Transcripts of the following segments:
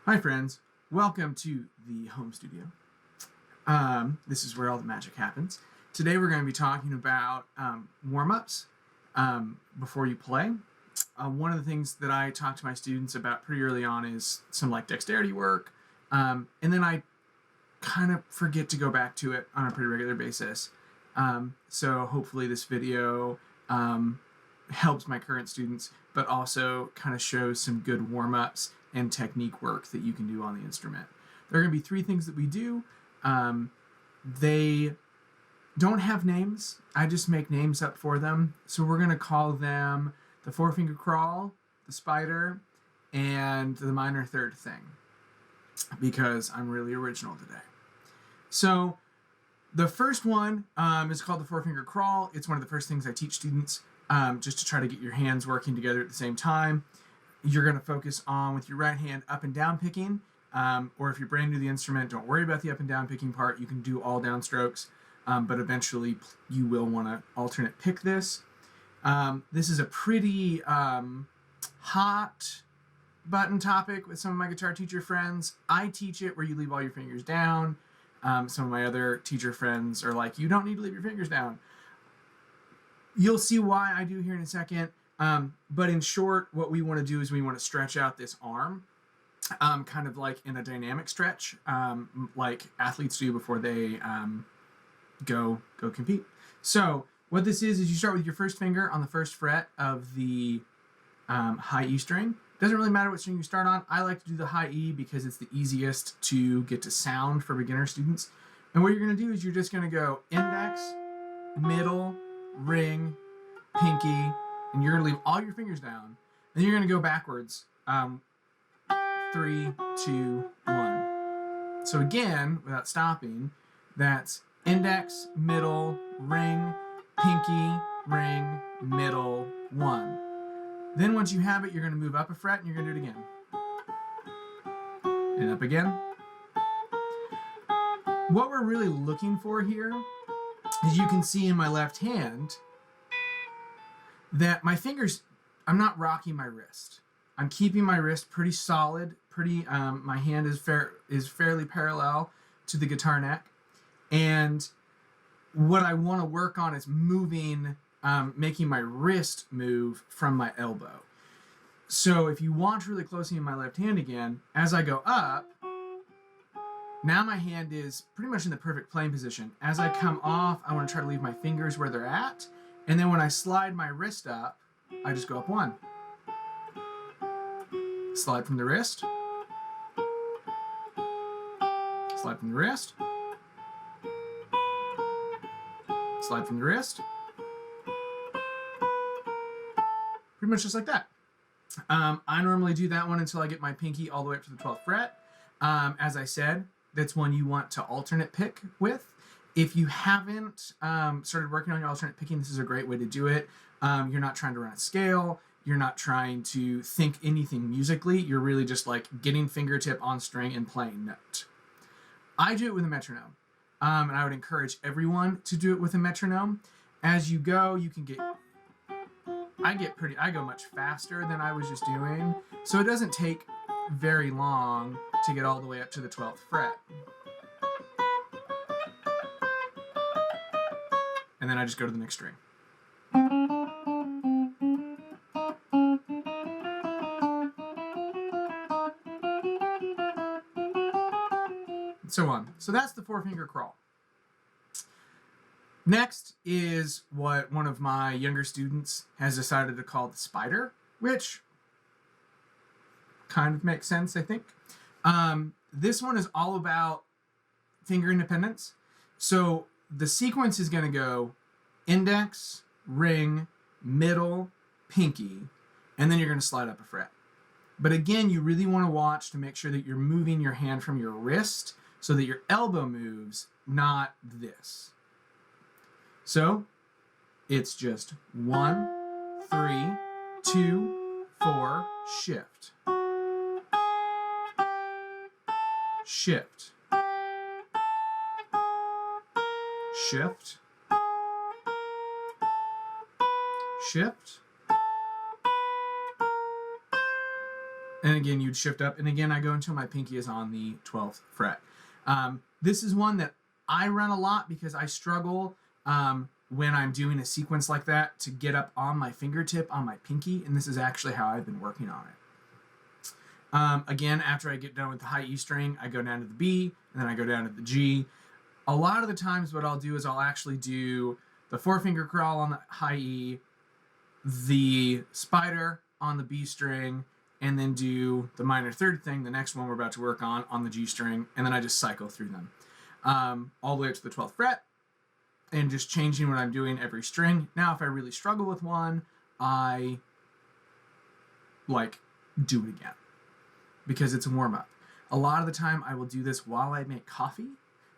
Hi friends, welcome to the home studio. This is where all the magic happens. Today we're going to be talking about warm-ups before you play. One of the things that I talk to my students about pretty early on is some like dexterity work, and then I kind of forget to go back to it on a pretty regular basis. So hopefully this video helps my current students, but also kind of shows some good warm-ups and technique work that you can do on the instrument. There are going to be three things that we do. They don't have names. I just make names up for them. So we're going to call them the four-finger crawl, the spider, and the minor third thing, because I'm really original today. So the first one is called the four-finger crawl. It's one of the first things I teach students, just to try to get your hands working together at the same time. You're going to focus on, with your right hand, up and down picking, or if you're brand new to the instrument, don't worry about the up and down picking part. You can do all downstrokes, but eventually you will want to alternate pick this. This is a pretty hot button topic with some of my guitar teacher friends. I teach it where you leave all your fingers down. Some of my other teacher friends are like, you don't need to leave your fingers down. You'll see why I do here in a second. But in short, what we want to do is we want to stretch out this arm, kind of like in a dynamic stretch, like athletes do before they go compete. So what this is you start with your first finger on the first fret of the high E string. Doesn't really matter what string you start on. I like to do the high E because it's the easiest to get to sound for beginner students. And what you're going to do is you're just going to go index, middle, ring, pinky, and you're going to leave all your fingers down. Then you're going to go backwards. 3, 2, 1. So again, without stopping, that's index, middle, ring, pinky, ring, middle, 1. Then once you have it, you're going to move up a fret and you're going to do it again. And up again. What we're really looking for here, as you can see in my left hand, that my fingers, I'm not rocking my wrist. I'm keeping my wrist pretty solid, my hand is fairly parallel to the guitar neck. And what I want to work on is moving, making my wrist move from my elbow. So if you watch really closely in my left hand again, as I go up, now my hand is pretty much in the perfect playing position. As I come off, I want to try to leave my fingers where they're at. And then when I slide my wrist up, I just go up 1. Slide from the wrist. Slide from the wrist. Slide from the wrist. Pretty much just like that. I normally do that one until I get my pinky all the way up to the 12th fret. As I said, that's one you want to alternate pick with. If you haven't started working on your alternate picking, this is a great way to do it. You're not trying to run a scale. You're not trying to think anything musically. You're really just like getting fingertip on string and playing note. I do it with a metronome, and I would encourage everyone to do it with a metronome. As you go, you can I go much faster than I was just doing, so it doesn't take very long to get all the way up to the 12th fret. And then I just go to the next string. And so on. So that's the four-finger crawl. Next is what one of my younger students has decided to call the spider, which kind of makes sense, I think. This one is all about finger independence. So the sequence is going to go index, ring, middle, pinky, and then you're going to slide up a fret. But again, you really want to watch to make sure that you're moving your hand from your wrist so that your elbow moves, not this. So it's just 1, 3, 2, 4, shift. Shift. Shift. Shift. And again, you'd shift up. And again, I go until my pinky is on the 12th fret. This is one that I run a lot because I struggle when I'm doing a sequence like that to get up on my fingertip on my pinky. And this is actually how I've been working on it. Again, after I get done with the high E string, I go down to the B, and then I go down to the G. A lot of the times what I'll do is I'll actually do the 4-finger crawl on the high E, the spider on the B string, and then do the minor third thing, the next one we're about to work on the G string, and then I just cycle through them all the way up to the 12th fret, and just changing what I'm doing every string. Now, if I really struggle with one, I do it again because it's a warm-up. A lot of the time, I will do this while I make coffee.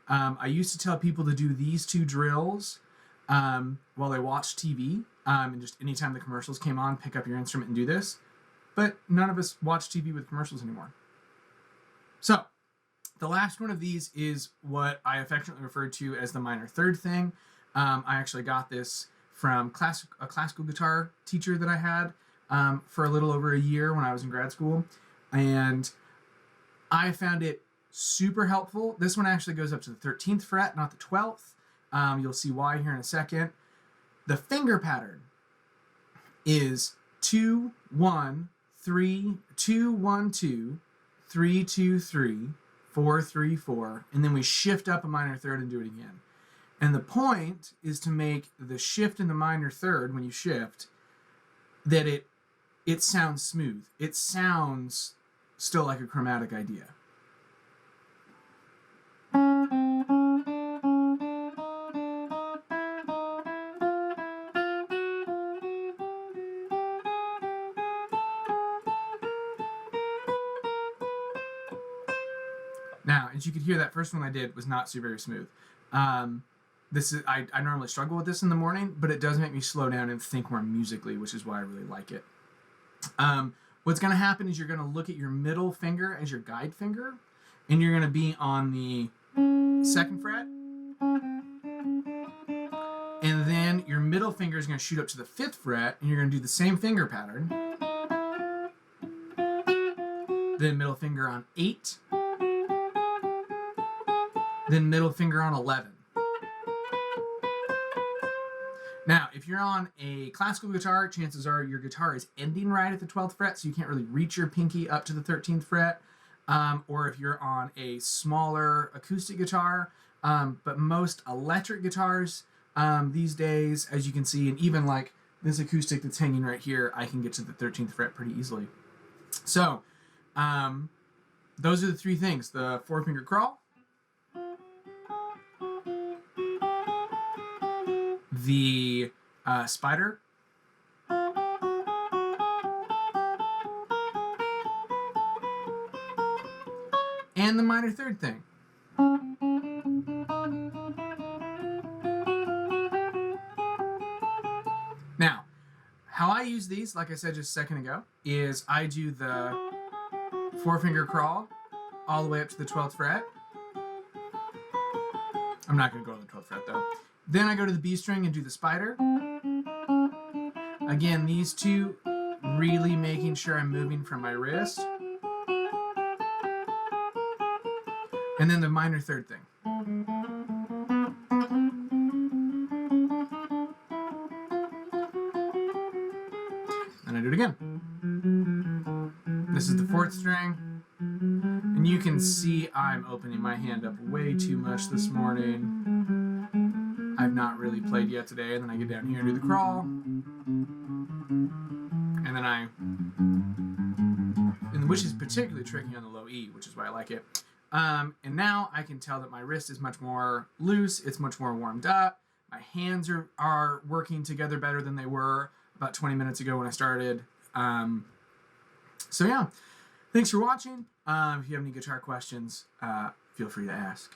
I used to tell people to do these 2 drills while they watch TV, and just anytime the commercials came on, pick up your instrument and do this. But none of us watch TV with commercials anymore. So, the last one of these is what I affectionately refer to as the minor third thing. I actually got this from a classical guitar teacher that I had for a little over a year when I was in grad school. And I found it super helpful. This one actually goes up to the 13th fret, not the 12th. You'll see why here in a second. The finger pattern is 2, 1, 3, 2, 1, 2, 3, 2, 3, 4, 3, 4, and then we shift up a minor third and do it again. And the point is to make the shift in the minor third when you shift that it sounds smooth. It sounds still like a chromatic idea. Now, as you could hear, that first one I did was not very smooth. I normally struggle with this in the morning, but it does make me slow down and think more musically, which is why I really like it. What's going to happen is you're going to look at your middle finger as your guide finger, and you're going to be on the 2nd fret, and then your middle finger is going to shoot up to the 5th fret, and you're going to do the same finger pattern. Then middle finger on 8, then middle finger on 11. Now, if you're on a classical guitar, chances are your guitar is ending right at the 12th fret, so you can't really reach your pinky up to the 13th fret. Or if you're on a smaller acoustic guitar, but most electric guitars these days, as you can see, and even like this acoustic that's hanging right here, I can get to the 13th fret pretty easily. So, those are the 3 things: the 4-finger crawl, the spider, and the minor third thing. Now, how I use these, like I said just a second ago, is I do the 4-finger crawl all the way up to the 12th fret. I'm not going to go to the 12th fret though. Then I go to the B string and do the spider. Again, these 2 really making sure I'm moving from my wrist. And then the minor third thing. And I do it again. This is the 4th string. And you can see I'm opening my hand up way too much this morning. I've not really played yet today, and then I get down here and do the crawl, and then which is particularly tricky on the low E, which is why I like it. And now I can tell that my wrist is much more loose, it's much more warmed up, my hands are working together better than they were about 20 minutes ago when I started. So yeah, thanks for watching. If you have any guitar questions, feel free to ask.